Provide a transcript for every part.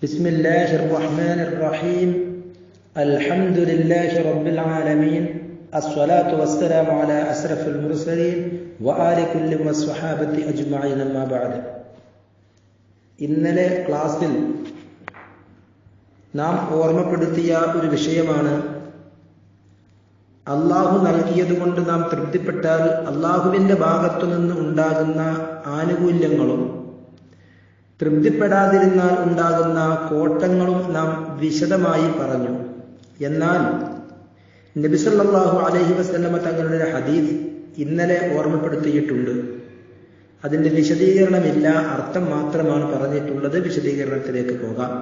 ബിസ്മില്ലാഹിർ റഹ്മാനിർ റഹീം. അൽഹംദുലില്ലാഹി റബ്ബിൽ ആലമീൻ. അസ്സലാത്തു വസ്സലാമു അലാ അസ്റഫിൽ മുർസലീൻ വആലി കുല്ലി വസ്വഹാബത്തി അജ്മഈൻ. അമ്മാ ബഅദ്. ഇന്നലെ ക്ലാസ്സിൽ നാം ഓർമ്മപ്പെടുത്തിയ ഒരു വിഷയമാണ് അള്ളാഹു നൽകിയതുകൊണ്ട് നാം തൃപ്തിപ്പെട്ടാൽ അള്ളാഹുവിൻ്റെ ഭാഗത്തു നിന്ന് ഉണ്ടാകുന്ന ആനുകൂല്യങ്ങളും തൃപ്തിപ്പെടാതിരുന്നാൽ ഉണ്ടാകുന്ന കോട്ടങ്ങളും നാം വിശദമായി പറഞ്ഞു. എന്നാൽ നബി സല്ലല്ലാഹു അലൈഹി വസല്ലമ തങ്ങളുടെ ഹദീസ് ഇന്നലെ ഓർമ്മപ്പെടുത്തിയിട്ടുണ്ട്. അതിൻ്റെ വിശദീകരണമില്ല, അർത്ഥം മാത്രമാണ് പറഞ്ഞിട്ടുള്ളത്. വിശദീകരണത്തിലേക്ക് പോകാം.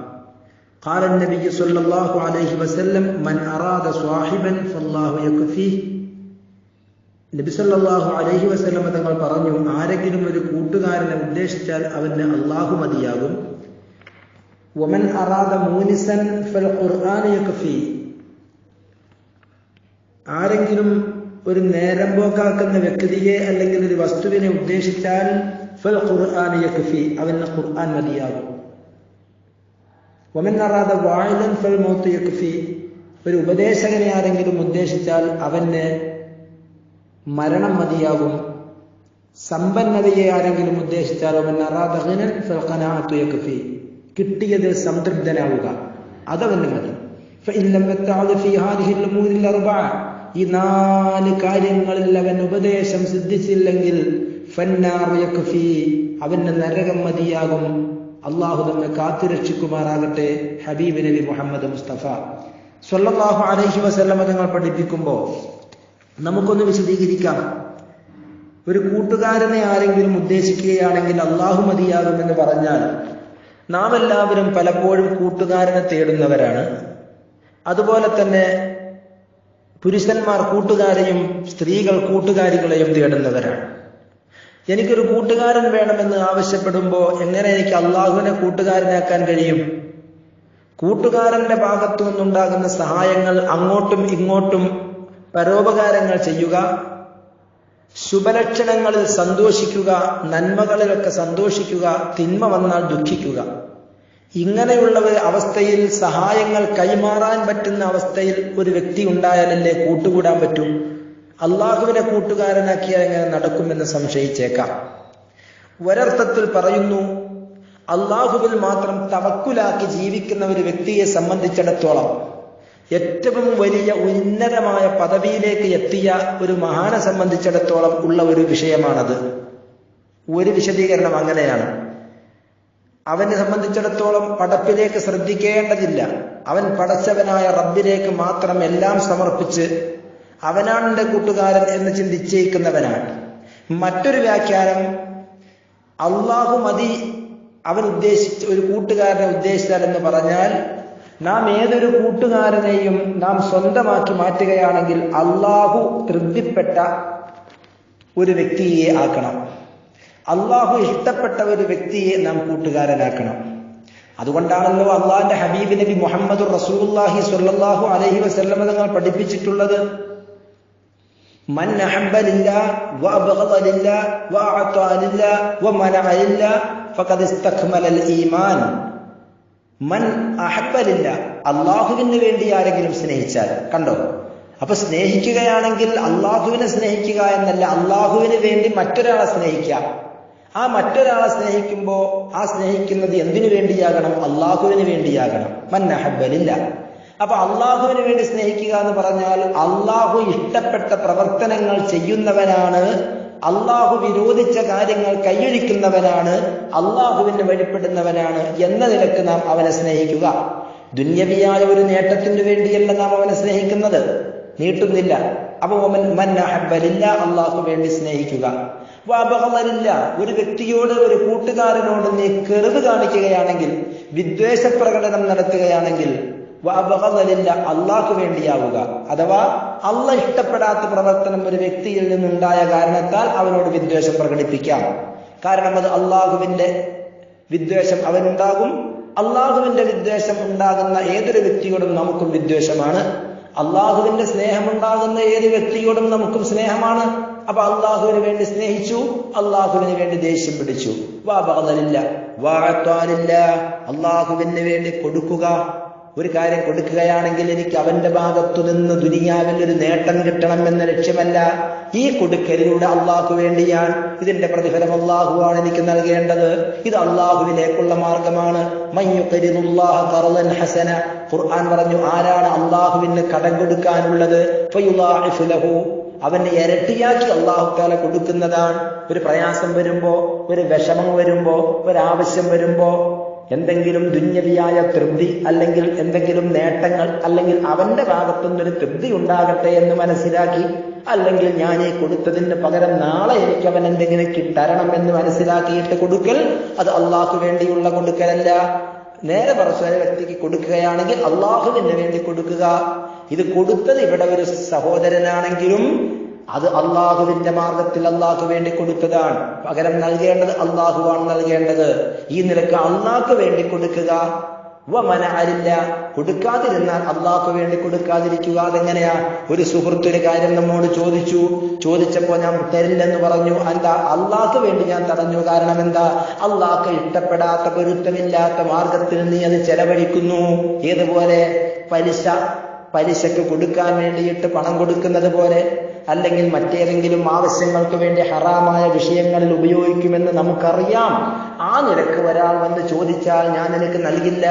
قال النبي صلى الله عليه وسلم من أراد صاحبا فالله يكفيه. നബി സല്ലല്ലാഹു അലൈഹി വസല്ലം തങ്ങൾ പറഞ്ഞു, ആരെങ്കിലും ഒരു കൂട്ടുകാരനെ ഉദ്ദേശിച്ചാൽ അവന് അള്ളാഹു മതിയാകും. വമൻ അറാദ മൂനിസൻ ഫൽ ഖുർആൻ യക്ഫി. ആരെങ്കിലും ഒരു നേരം പോക്കാക്കുന്ന വ്യക്തിയെ അല്ലെങ്കിൽ ഒരു വസ്തുവിനെ ഉദ്ദേശിച്ചാൽ ഫൽ ഖുർആൻ യക്ഫി, അവന് ഖുർആൻ മതിയാകും. വമൻ അറാദ വാഇദൻ ഫൽ മൗത്ത് യക്ഫി. ഒരു ഉപദേശകനെ ആരെങ്കിലും ഉദ്ദേശിച്ചാൽ അവന് മരണം മതിയാകും. സമ്പന്നതയെ ആരെങ്കിലും ഉദ്ദേശിച്ചാൽ വമൻ അറാദ ഗിനൻ ഫൽ ഖനാഅതു യക്ഫി. കിട്ടിയതിൽ സംതൃപ്തനാവുക, അതവന് മതി. ഫഇൻ ലം യതഅദ് ഫീ ഹാദിഹിൽ ഉമൂരിൽ അർബഅ. ഈ 4 കാര്യങ്ങളിൽ അവൻ ഉപദേശം സിദ്ധിച്ചില്ലെങ്കിൽ ഫന്നാർ യക്ഫി, അവന് നരകം മതിയാകും. അള്ളാഹു നമ്മെ കാത്തുരക്ഷിക്കുമാറാകട്ടെ. ഹബീബ് നബി മുഹമ്മദ് മുസ്തഫ സ്വല്ലല്ലാഹു അലൈഹി വസല്ലം തങ്ങൾ പഠിപ്പിക്കുമ്പോൾ നമുക്കൊന്ന് വിശദീകരിക്കാം. ഒരു കൂട്ടുകാരനെ ആരെങ്കിലും ഉദ്ദേശിക്കുകയാണെങ്കിൽ അള്ളാഹു മതിയാകുമെന്ന് പറഞ്ഞാൽ നാം എല്ലാവരും പലപ്പോഴും കൂട്ടുകാരനെ തേടുന്നവരാണ്. അതുപോലെ തന്നെ പുരുഷന്മാർ കൂട്ടുകാരെയും സ്ത്രീകൾ കൂട്ടുകാരികളെയും തേടുന്നവരാണ്. എനിക്കൊരു കൂട്ടുകാരൻ വേണമെന്ന് ആവശ്യപ്പെടുമ്പോൾ എങ്ങനെ എനിക്ക് അള്ളാഹുവിനെ കൂട്ടുകാരനാക്കാൻ കഴിയും? കൂട്ടുകാരന്റെ ഭാഗത്തു നിന്നുണ്ടാകുന്ന സഹായങ്ങൾ അങ്ങോട്ടും ഇങ്ങോട്ടും പരോപകാരങ്ങൾ ചെയ്യുക, ശുഭലക്ഷണങ്ങളിൽ സന്തോഷിക്കുക, നന്മകളിലൊക്കെ സന്തോഷിക്കുക, തിന്മ വന്നാൽ ദുഃഖിക്കുക. ഇങ്ങനെയുള്ള ഒരു അവസ്ഥയിൽ സഹായങ്ങൾ കൈമാറാൻ പറ്റുന്ന അവസ്ഥയിൽ ഒരു വ്യക്തി ഉണ്ടായാലല്ലേ കൂട്ടുകൂടാൻ പറ്റൂ. അള്ളാഹുവിനെ കൂട്ടുകാരനാക്കിയാൽ എങ്ങനെ നടക്കുമെന്ന് സംശയിച്ചേക്കാം. ഒരർത്ഥത്തിൽ പറയുന്നു, അള്ളാഹുവിൽ മാത്രം തവക്കുലാക്കി ജീവിക്കുന്ന ഒരു വ്യക്തിയെ സംബന്ധിച്ചിടത്തോളം ഏറ്റവും വലിയ ഉന്നതമായ പദവിയിലേക്ക് എത്തിയ ഒരു മഹാനെ സംബന്ധിച്ചിടത്തോളം ഉള്ള ഒരു വിഷയമാണത്. ഒരു വിശദീകരണം അങ്ങനെയാണ്. അവനെ സംബന്ധിച്ചിടത്തോളം പടപ്പിലേക്ക് ശ്രദ്ധിക്കേണ്ടതില്ല. അവൻ പടച്ചവനായ റബ്ബിലേക്ക് മാത്രം എല്ലാം സമർപ്പിച്ച് അവനാണ് എൻ്റെ കൂട്ടുകാരൻ എന്ന് ചിന്തിച്ചേക്കുന്നവനാണ്. മറ്റൊരു വ്യാഖ്യാനം, അള്ളാഹു മതി അവൻ ഉദ്ദേശിച്ച ഒരു കൂട്ടുകാരനെ ഉദ്ദേശിച്ചാൽ എന്ന് പറഞ്ഞാൽ നാം ഏതൊരു കൂട്ടുകാരനെയും നാം സ്വന്തമാക്കി മാറ്റുകയാണെങ്കിൽ അള്ളാഹു തൃപ്തിപ്പെട്ട ഒരു വ്യക്തിയെ ആക്കണം. അള്ളാഹു ഇഷ്ടപ്പെട്ട ഒരു വ്യക്തിയെ നാം കൂട്ടുകാരനാക്കണം. അതുകൊണ്ടാണല്ലോ അള്ളാഹിന്റെ ഹബീബ് നബി മുഹമ്മദ് റസൂലുള്ളാഹി സ്വല്ലല്ലാഹു അലൈഹി വസല്ലം തങ്ങൾ പഠിപ്പിച്ചിട്ടുള്ളത്, മൻ അഹബ്ബ ലില്ലാഹ് വഅബ്ഗദ ലില്ലാഹ് വഅഅത ലില്ലാഹ് വമനഅ ലില്ലാഹ് ഫഖദ് ഇസ്തക്മലൽ ഈമാൻ. മൻ അഹബ്ബ ലില്ലാഹ്, അള്ളാഹുവിന് വേണ്ടി ആരെങ്കിലും സ്നേഹിച്ചാൽ, കണ്ടോ? അപ്പൊ സ്നേഹിക്കുകയാണെങ്കിൽ അള്ളാഹുവിനെ സ്നേഹിക്കുക എന്നല്ല, അള്ളാഹുവിന് വേണ്ടി മറ്റൊരാളെ സ്നേഹിക്കുക. ആ മറ്റൊരാളെ സ്നേഹിക്കുമ്പോൾ ആ സ്നേഹിക്കുന്നത് എന്തിനു വേണ്ടിയാകണം? അള്ളാഹുവിന് വേണ്ടിയാകണം. മൻ അഹബ്ബ ലില്ലാഹ്. അപ്പൊ അള്ളാഹുവിന് വേണ്ടി സ്നേഹിക്കുക എന്ന് പറഞ്ഞാൽ അള്ളാഹു ഇഷ്ടപ്പെട്ട പ്രവർത്തനങ്ങൾ ചെയ്യുന്നവനാണ്, അള്ളാഹു വിരോധിച്ച കാര്യങ്ങൾ കൈയൊഴിക്കുന്നവനാണ്, അള്ളാഹുവിന് വഴിപ്പെടുന്നവനാണ് എന്ന നിലക്ക് നാം അവനെ സ്നേഹിക്കുക. ദുന്യവിയായ ഒരു നേട്ടത്തിന് വേണ്ടിയല്ല നാം അവനെ സ്നേഹിക്കുന്നത്, നീട്ടുന്നില്ല. അപ്പൊ മൻ അഹബ്ബ ലില്ലാഹ്, അള്ളാഹു വേണ്ടി സ്നേഹിക്കുക. വഅബ്ഗദ ലില്ലാഹ്, ഒരു വ്യക്തിയോട്, ഒരു കൂട്ടുകാരനോട് നീ കെറുവ് കാണിക്കുകയാണെങ്കിൽ, വിദ്വേഷ പ്രകടനം നടത്തുകയാണെങ്കിൽ, വഅബ്ഗദ ലില്ലാഹ്, അള്ളാഹു വേണ്ടിയാവുക. അഥവാ അള്ളാഹ് ഇഷ്ടപ്പെടാത്ത പ്രവർത്തനം ഒരു വ്യക്തിയിൽ നിന്നുണ്ടായ കാരണത്താൽ അവനോട് വിദ്വേഷം പ്രകടിപ്പിക്കാം. കാരണം അത് അള്ളാഹുവിന്റെ വിദ്വേഷം അവനുണ്ടാകും. അള്ളാഹുവിന്റെ വിദ്വേഷം ഉണ്ടാകുന്ന ഏതൊരു വ്യക്തിയോടും നമുക്കും വിദ്വേഷമാണ്. അള്ളാഹുവിന്റെ സ്നേഹമുണ്ടാകുന്ന ഏത് വ്യക്തിയോടും നമുക്കും സ്നേഹമാണ്. അപ്പൊ അള്ളാഹുവിന് വേണ്ടി സ്നേഹിച്ചു, അള്ളാഹുവിന് വേണ്ടി ദേഷ്യം പിടിച്ചു. അള്ളാഹുവിന് വേണ്ടി കൊടുക്കുക. ഒരു കാര്യം കൊടുക്കുകയാണെങ്കിൽ എനിക്ക് അവന്റെ ഭാഗത്തു നിന്ന് ദുനിയാവിൽ ഒരു നേട്ടം കിട്ടണം എന്ന ലക്ഷ്യമല്ല. ഈ കൊടുക്കലിലൂടെ അള്ളാഹു വേണ്ടിയാണ്, ഇതിന്റെ പ്രതിഫലം അള്ളാഹുവാണ് എനിക്ക് നൽകേണ്ടത്. ഇത് അള്ളാഹുവിലേക്കുള്ള മാർഗമാണ്. മയ്യുഖരിദുല്ലാഹ ഖർളൻ ഹസന, ഖുർആൻ പറഞ്ഞു, ആരാണ് അള്ളാഹുവിന് കടം കൊടുക്കാനുള്ളത്, ഫയുളാഇഫു ലഹു, അവന് ഇരട്ടിയാക്കി അള്ളാഹു തആല കൊടുക്കുന്നതാണ്. ഒരു പ്രയാസം വരുമ്പോ, ഒരു വിഷമം വരുമ്പോ, ഒരാവശ്യം വരുമ്പോ, എന്തെങ്കിലും ദുന്യവിയായ തൃപ്തി അല്ലെങ്കിൽ എന്തെങ്കിലും നേട്ടങ്ങൾ അല്ലെങ്കിൽ അവന്റെ ഭാഗത്തുനിന്നൊരു തൃപ്തി ഉണ്ടാകട്ടെ എന്ന് മനസ്സിലാക്കി, അല്ലെങ്കിൽ ഞാൻ ഈ കൊടുത്തതിന് പകരം നാളെ എനിക്ക് അവൻ എന്തെങ്കിലും തരണം എന്ന് മനസ്സിലാക്കിയിട്ട് കൊടുക്കൽ, അത് അള്ളാഹു വേണ്ടിയുള്ള കൊടുക്കലല്ല. നേരെ പറഞ്ഞ വ്യക്തിക്ക് കൊടുക്കുകയാണെങ്കിൽ അള്ളാഹുവിന് വേണ്ടി കൊടുക്കുക. ഇത് കൊടുത്തത് ഇവിടെ ഒരു സഹോദരനാണെങ്കിലും അത് അള്ളാഹുവിന്റെ മാർഗത്തിൽ അള്ളാഹു വേണ്ടി കൊടുത്തതാണ്. പകരം നൽകേണ്ടത് അള്ളാഹുവാണ് നൽകേണ്ടത്. ഈ നിലക്ക് അള്ളാഹ്ക്ക് വേണ്ടി കൊടുക്കുക. വമനഅലില്ല, കൊടുക്കാതിരുന്നാൽ അള്ളാഹ്ക്ക് വേണ്ടി കൊടുക്കാതിരിക്കുക. അതെങ്ങനെയാ? ഒരു സുഹൃത്തൊരു കാര്യം നമ്മോട് ചോദിച്ചപ്പോ ഞാൻ തരില്ലെന്ന് പറഞ്ഞു. എന്താ? അള്ളാഹ്ക്ക് വേണ്ടി ഞാൻ തടഞ്ഞു. കാരണം എന്താ? അള്ളാഹ്ക്ക് ഇഷ്ടപ്പെടാത്ത, പൊരുത്തമില്ലാത്ത മാർഗത്തിൽ നീ അത് ചെലവഴിക്കുന്നു. ഏതുപോലെ? പലിശക്ക് കൊടുക്കാൻ വേണ്ടിയിട്ട് പണം കൊടുക്കുന്നത് പോലെ, അല്ലെങ്കിൽ മറ്റേതെങ്കിലും ആവശ്യങ്ങൾക്ക് വേണ്ടി ഹറാമായ വിഷയങ്ങളിൽ ഉപയോഗിക്കുമെന്ന് നമുക്കറിയാം. ആ നിലക്ക് ഒരാൾ വന്ന് ചോദിച്ചാൽ ഞാൻ നിനക്ക് നൽകില്ല.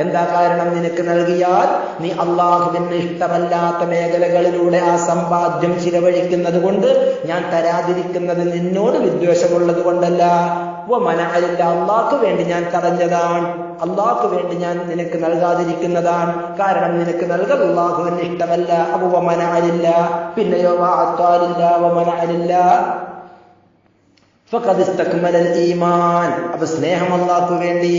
എന്താ കാരണം? നിനക്ക് നൽകിയാൽ നീ അള്ളാഹുവിന് ഇഷ്ടമല്ലാത്ത മേഖലകളിലൂടെ ആ സമ്പാദ്യം ചിലവഴിക്കുന്നത് കൊണ്ട് ഞാൻ തരാതിരിക്കുന്നത് നിന്നോട് വിദ്വേഷമുള്ളത് കൊണ്ടല്ല. മനഅലില്ല, അള്ളാഹ്ക്ക് വേണ്ടി ഞാൻ തടഞ്ഞതാണ്, അള്ളാഹ്ക്ക് വേണ്ടി ഞാൻ നിനക്ക് നൽകാതിരിക്കുന്നതാണ്. കാരണം നിനക്ക് നൽകൽ അള്ളാഹുവിന് ഇഷ്ടമല്ല. അപ്പൊ മനഅലില്ല. പിന്നെയോ ഫഖദ് ഇസ്തക്മലൽ ഈമാൻ. അപ്പൊ സ്നേഹം അള്ളാഹ്ക്ക് വേണ്ടി,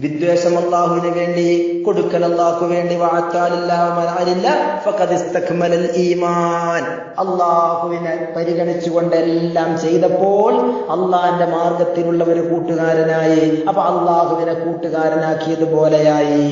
വിദ്വേഷം അള്ളാഹുവിന് വേണ്ടി, കൊടുക്കൽ അള്ളാഹ്ക്ക് വേണ്ടി. ഫഖദ് ഇസ്തക്മലൽ ഈമാൻ. അള്ളാഹുവിനെ പരിഗണിച്ചുകൊണ്ട് എല്ലാം ചെയ്തപ്പോൾ അള്ളാഹിന്റെ മാർഗത്തിലുള്ള ഒരു കൂട്ടുകാരനായി. അപ്പൊ അള്ളാഹുവിനെ കൂട്ടുകാരനാക്കിയതുപോലെയായി.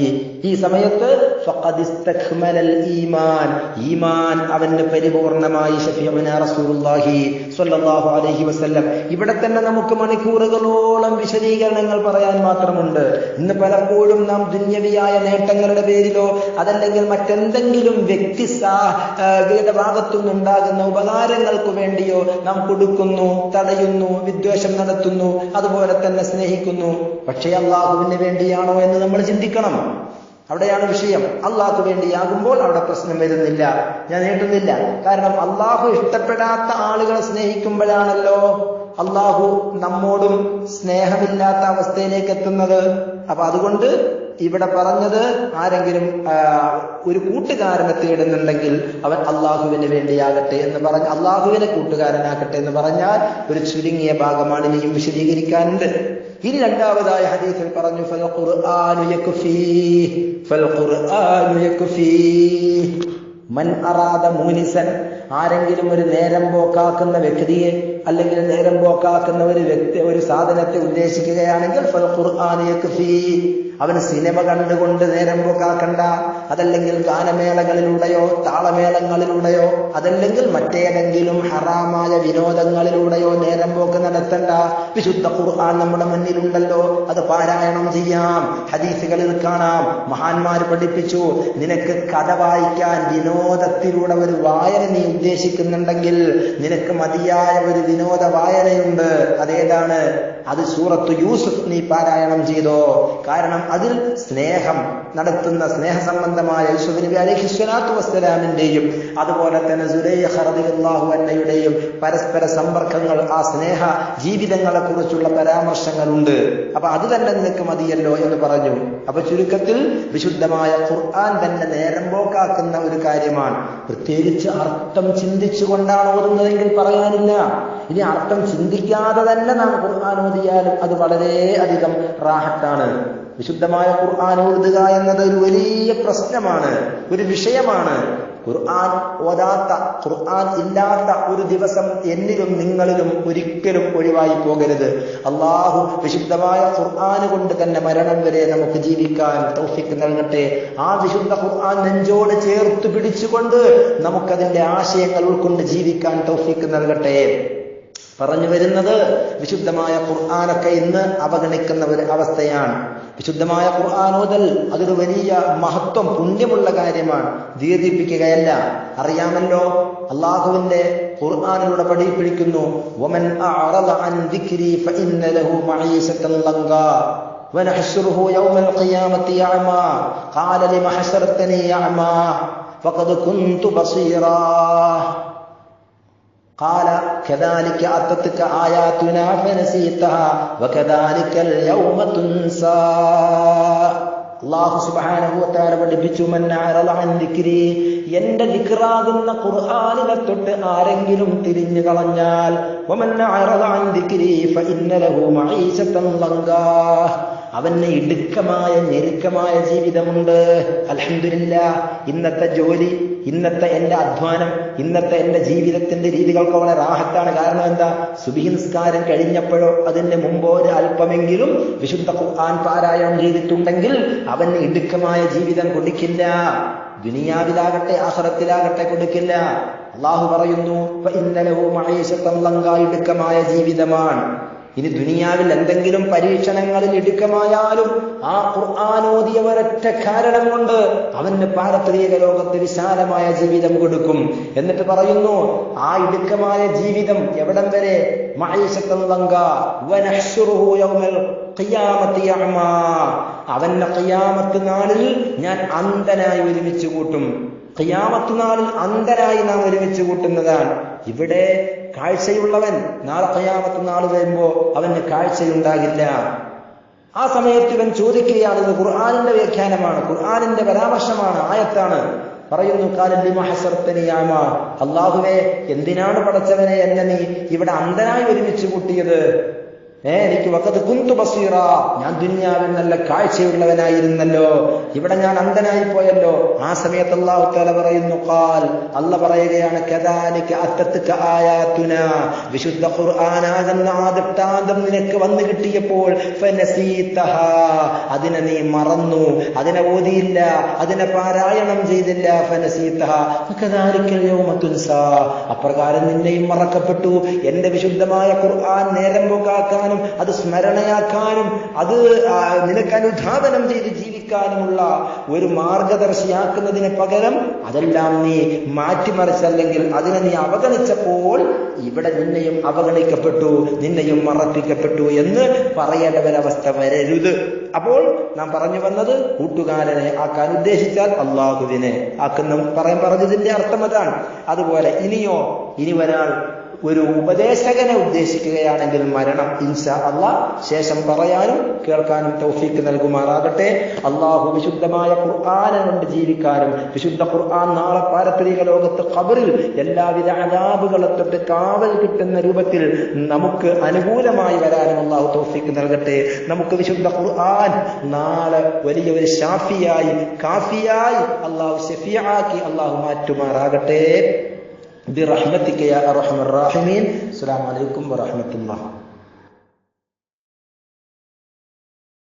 ഈ സമയത്ത് ഫഖദ് ഇസ്തക്മലൽ ഈമാൻ, ഈമാൻ അവന് പരിപൂർണമായി. ശഫീഉനാ റസൂലുള്ളാഹി സ്വല്ലല്ലാഹു അലൈഹി വസല്ലം. ഇവിടെ തന്നെ നമുക്ക് മണിക്കൂറുകളോളം വിശദീകരണങ്ങൾ പറയാൻ മാത്രമുണ്ട്. ഇന്ന് പലപ്പോഴും നാം ദുന്യവിയായ നേട്ടങ്ങളുടെ പേരിലോ അതല്ലെങ്കിൽ മറ്റെന്തെങ്കിലും വ്യക്തിയുടെ ഭാഗത്തുനിന്നുണ്ടാകുന്ന ഉപകാരങ്ങൾക്ക് വേണ്ടിയോ നാം കൊടുക്കുന്നു, തടയുന്നു, വിദ്വേഷം നടത്തുന്നു, അതുപോലെ തന്നെ സ്നേഹിക്കുന്നു. പക്ഷേ അള്ളാഹുവിന് വേണ്ടിയാണോ എന്ന് നമ്മൾ ചിന്തിക്കണം. അവിടെയാണ് വിഷയം. അള്ളാഹു വേണ്ടിയാകുമ്പോൾ അവിടെ പ്രശ്നം വരുന്നില്ല. ഞാൻ നീട്ടുന്നില്ല. കാരണം അള്ളാഹു ഇഷ്ടപ്പെടാത്ത ആളുകളെ സ്നേഹിക്കുമ്പോഴാണല്ലോ അള്ളാഹു നമ്മോടും സ്നേഹമില്ലാത്ത അവസ്ഥയിലേക്ക് എത്തുന്നത്. അപ്പൊ അതുകൊണ്ട് ഇവിടെ പറഞ്ഞത്, ആരെങ്കിലും ഒരു കൂട്ടുകാരനെ തേടുന്നുണ്ടെങ്കിൽ അവൻ അള്ളാഹുവിന് വേണ്ടിയാകട്ടെ എന്ന് പറഞ്ഞ് അള്ളാഹുവിനെ കൂട്ടുകാരനാക്കട്ടെ എന്ന് പറഞ്ഞാൽ ഒരു ചുരുങ്ങിയ ഭാഗമാണ് ഇനിയും വിശദീകരിക്കാനുണ്ട്. ഇനി രണ്ടാമതായ ഹദീസിൽ പറഞ്ഞു, ഫൽ ഖുർആനു യക്ഫീ മൻ അറാദ മൂനിസൻ. ആരെങ്കിലും ഒരു നേരം പോക്കാക്കുന്ന വ്യക്തിയെ അല്ലെങ്കിൽ നേരം പോക്കാക്കുന്ന ഒരു സാധനത്തെ ഉദ്ദേശിക്കുകയാണെങ്കിൽ ഫൽ ഖുർആനു യക്ഫീ, അവന് സിനിമ കണ്ടുകൊണ്ട് നേരം പോക്കാക്കണ്ട. അതല്ലെങ്കിൽ ഗാനമേളകളിലൂടെയോ താളമേളങ്ങളിലൂടെയോ അതല്ലെങ്കിൽ മറ്റേതെങ്കിലും ഹറാമായ വിനോദങ്ങളിലൂടെയോ നേരം പോക്ക് നടത്തണ്ട. വിശുദ്ധ ഖുർആൻ നമ്മുടെ മുന്നിലുണ്ടല്ലോ, അത് പാരായണം ചെയ്യാം. ഹദീസുകളിൽ കാണാം, മഹാന്മാർ പഠിപ്പിച്ചു, നിനക്ക് കഥ വായിക്കാൻ വിനോദത്തിലൂടെ ഒരു വായന നീ ഉദ്ദേശിക്കുന്നുണ്ടെങ്കിൽ നിനക്ക് മതിയായ ഒരു വിനോദ വായനയുണ്ട്. അതേതാണ്? അത് സൂറത്തു യൂസുഫ് നീ പാരായണം ചെയ്തോ. കാരണം അതിൽ സ്നേഹം നടത്തുന്ന സ്നേഹസംബന്ധമായ യൂസുഫ് നബി അലൈഹിസ്സലാത്തു വസ്സലാമിന്റെയും അതുപോലെ തന്നെ സുലൈഖ റളിയല്ലാഹു അൻഹയുടെയും പരസ്പര സമ്പർക്കങ്ങൾ, ആ സ്നേഹ ജീവിതങ്ങളെ കുറിച്ചുള്ള പരാമർശങ്ങളുണ്ട്. അപ്പൊ അത് തന്നെ നിനക്ക് മതിയല്ലോ എന്ന് പറഞ്ഞു. അപ്പൊ ചുരുക്കത്തിൽ വിശുദ്ധമായ ഖുർആൻ തന്നെ നേരം പോക്കാക്കുന്ന ഒരു കാര്യമാണ്. പ്രത്യേകിച്ച് അർത്ഥം ചിന്തിച്ചുകൊണ്ടാണ് ഓതുന്നതെങ്കിൽ പറയാനില്ല. ഇനി അർത്ഥം ചിന്തിക്കാതെ തന്നെ നാം ഖുർആൻ ഓതിയാലും അത് വളരെ അധികം റാഹത്താണ്. വിശുദ്ധമായ ഖുർആൻ ഓതുക എന്നത് ഒരു വലിയ പ്രശ്നമാണ്, ഒരു വിഷയമാണ്. ഖുർആൻ ഓതാത്ത, ഖുർആൻ ഇല്ലാത്ത ഒരു ദിവസം എന്നിലും നിങ്ങളിലും ഒരിക്കലും ഒഴിവായി പോകരുത്. അള്ളാഹു വിശുദ്ധമായ ഖുർആൻ കൊണ്ട് തന്നെ മരണം വരെ നമുക്ക് ജീവിക്കാൻ തൗഫീഖ് നൽകട്ടെ. ആ വിശുദ്ധ ഖുർആൻ നെഞ്ചോട് ചേർത്ത് പിടിച്ചുകൊണ്ട് നമുക്കതിന്റെ ആശയങ്ങൾ ഉൾക്കൊണ്ട് ജീവിക്കാൻ തൗഫീഖ് നൽകട്ടെ. പറഞ്ഞു വരുന്നത്, വിശുദ്ധമായ ഖുർആനൊക്കെ ഇന്ന് അവഗണിക്കുന്ന ഒരു അവസ്ഥയാണ്. വിശുദ്ധമായ ഖുർആൻ ഓതൽ അതൊരു വലിയ മഹത്വം, പുണ്യമുള്ള കാര്യമാണ്, ദീർഘിപ്പിക്കുകയല്ല. അറിയാമല്ലോ, അള്ളാഹുവിന്റെ ഖുർആനിലൂടെ പഠിപ്പിക്കുന്നു, വമൻ അഅറദ അൻ ദിക്രി ഫഇന്ന ലഹു മഈശതൻ ലങ്കാ വനഹ്ശുറുഹു യൗമൽ ഖിയാമത്തി അഅമാ ഖാല ലിമ ഹശർതനി അഅമാ ഫഖദ് കുൻതു ബസീറാ قال كذلك أتتك آياتنا فنسيتها وكذلك اليوم تنسى. അല്ലാഹു സുബ്ഹാനഹു വ തആല പഠിപ്പിച്ചു, മൻ അഅറദ അൻ ദിക്രി, എന്റെ ദിക്റാകുന്ന ഖുർആനിനെ തൊട്ട് ആരെങ്കിലും തിരിഞ്ഞു കളഞ്ഞാൽ, വമൻ അഅറദ അൻ ദിക്രി ഫഇന്ന ലഹു മഈശതൻ ലങ്കാ, അവന് ഇടുക്കമായ ഞെരുക്കമായ ജീവിതമുണ്ട്. അൽഹംദുലില്ലാഹ്, ഇന്നത്തെ ജോലി, ഇന്നത്തെ എന്റെ അധ്വാനം, ഇന്നത്തെ എന്റെ ജീവിതത്തിന്റെ രീതികൾക്ക് വളരെ റാഹത്താണ്. കാരണം എന്താ? സുബ്ഹി നിസ്കാരം കഴിഞ്ഞപ്പോഴോ അതിന് മുമ്പോ ഒരു അല്പമെങ്കിലും വിശുദ്ധ ഖുർആൻ പാരായണം ചെയ്തിട്ടുണ്ടെങ്കിൽ അവന് ഇടുക്കമായ ജീവിതം കൊടുക്കില്ല. ദുനിയാവിലാകട്ടെ ആഖിറത്തിലാകട്ടെ കൊടുക്കില്ല. അല്ലാഹു പറയുന്നു, ഫഇന്ന ലഹു മഈശതൻ ലങ്കാ, ഇടുക്കമായ ജീവിതമാണ്. ഇനി ദുനിയാവിൽ എന്തെങ്കിലും പരീക്ഷണങ്ങളിൽ ഇടുക്കമായാലും ആ ഖുർആൻ ഓതിയ ഒരൊറ്റ കാരണം കൊണ്ട് അവന് പാരത്രിക ലോകത്ത് വിശാലമായ ജീവിതം കൊടുക്കും. എന്നിട്ട് പറയുന്നു, ആ ഇടുക്കമായ ജീവിതം എവിടം വരെ? മഈശതൻ ലങ്കാ വനഹ്ശുറുഹു യൗമൽ ഖിയാമത്തി അഅമാ, അവന്റെ ഖിയാമത്ത് നാളിൽ ഞാൻ അന്ധനായി ഒരുമിച്ച് കൂട്ടും. ഖിയാമത്ത് നാളിൽ അന്ധനായി നാം ഒരുമിച്ച് കൂട്ടുന്നതാണ്. ഇവിടെ കാഴ്ചയുള്ളവൻ നാളെ ഖിയാമത്ത് നാൾ വരുമ്പോ അവന് കാഴ്ചയുണ്ടാകില്ല. ആ സമയത്ത് ഇവൻ ചോദിക്കുകയാണ്, ഇത് ഖുർആനിന്റെ വ്യാഖ്യാനമാണ്, ഖുർആനിന്റെ പരാമർശമാണ്, ആയത്താണ്. പറയുന്നു, ഖാല ലിമ ഹസർതനി അഅമാ, അല്ലാഹുവേ, എന്തിനാണ് പടച്ചവനെ എന്നെ നീ ഇവിടെ അന്ധനായി ഒരുമിച്ച് കൂട്ടിയത്? എനിക്ക് വഖദ് കുന്തു ബസീറ, ഞാൻ ദുനിയാവിൽ നല്ല കാഴ്ചയുള്ളവനായിരുന്നല്ലോ, ഇവിടെ ഞാൻ അന്ധനായി പോയല്ലോ. ആ സമയത്ത് അല്ലാഹു തആല പറയുന്നു, ഖാൽ, അല്ലാഹു പറയുകയാണ്, കദാലിക അത്തത്ക ആയാതുനാ, വിശുദ്ധ ഖുർആനാകുന്ന ആ ദൃഷ്ടാന്തം നിനക്ക് വന്നു കിട്ടിയപ്പോൾ ഫനസീതഹാ, അതിനെ നീ മറന്നു, അതിനെ ഓതിയില്ല, അതിനെ പാരായണം ചെയ്തില്ല. ഫനസീതഹാ കദാലിക യൗമ തുൻസാ, അപ്രകാരം നിന്നെയും മറക്കപ്പെട്ടു. എന്റെ വിശുദ്ധമായ ഖുർആൻ നേരം പോക്കാക്കാനും അത് സ്മരണയാക്കാനും അത് നിനക്ക് അനുധാവനം ചെയ്ത് ജീവിക്കാനുമുള്ള ഒരു മാർഗദർശിയാക്കുന്നതിന് പകരം അതെല്ലാം നീ മാറ്റിമറിച്ചല്ലെങ്കിൽ അതിനെ നീ അവഗണിച്ചപ്പോൾ ഇവിടെ നിന്നെയും അവഗണിക്കപ്പെട്ടു, നിന്നെയും മറപ്പിക്കപ്പെട്ടു എന്ന് പറയേണ്ട ഒരവസ്ഥ വരരുത്. അപ്പോൾ നാം പറഞ്ഞു വന്നത്, കൂട്ടുകാരനെ ആക്കാൻ ഉദ്ദേശിച്ചാൽ അള്ളാഹുവിനെ ആക്കുന്ന പറഞ്ഞതിന്റെ അർത്ഥം അതാണ്. അതുപോലെ ഇനി ഒരാൾ ഒരു ഉപദേശകനെ ഉദ്ദേശിക്കുകയാണെങ്കിൽ മരണം ഇൻഷാ അല്ലാഹ് ശേഷം പറയാനും കേൾക്കാനും തൗഫീഖ് നൽകുമാറാകട്ടെ. അള്ളാഹു വിശുദ്ധമായ ഖുർആനെ കൊണ്ട് ജീവിക്കാനും വിശുദ്ധ ഖുർആൻ നാളെ പാരത്രിക ലോകത്ത് ഖബറിൽ എല്ലാവിധ അദാബുകളെ തൊട്ട് കാവൽ കിട്ടുന്ന രൂപത്തിൽ നമുക്ക് അനുകൂലമായി വരാനും അള്ളാഹു തൗഫീഖ് നൽകട്ടെ. നമുക്ക് വിശുദ്ധ ഖുർആൻ നാളെ വലിയൊരു ഷാഫിയായി കാഫിയായി അള്ളാഹു ഷഫീആക്കി അള്ളാഹു മാറ്റുമാറാകട്ടെ. برحمتك يا أرحم الراحمين. السلام عليكم ورحمة الله.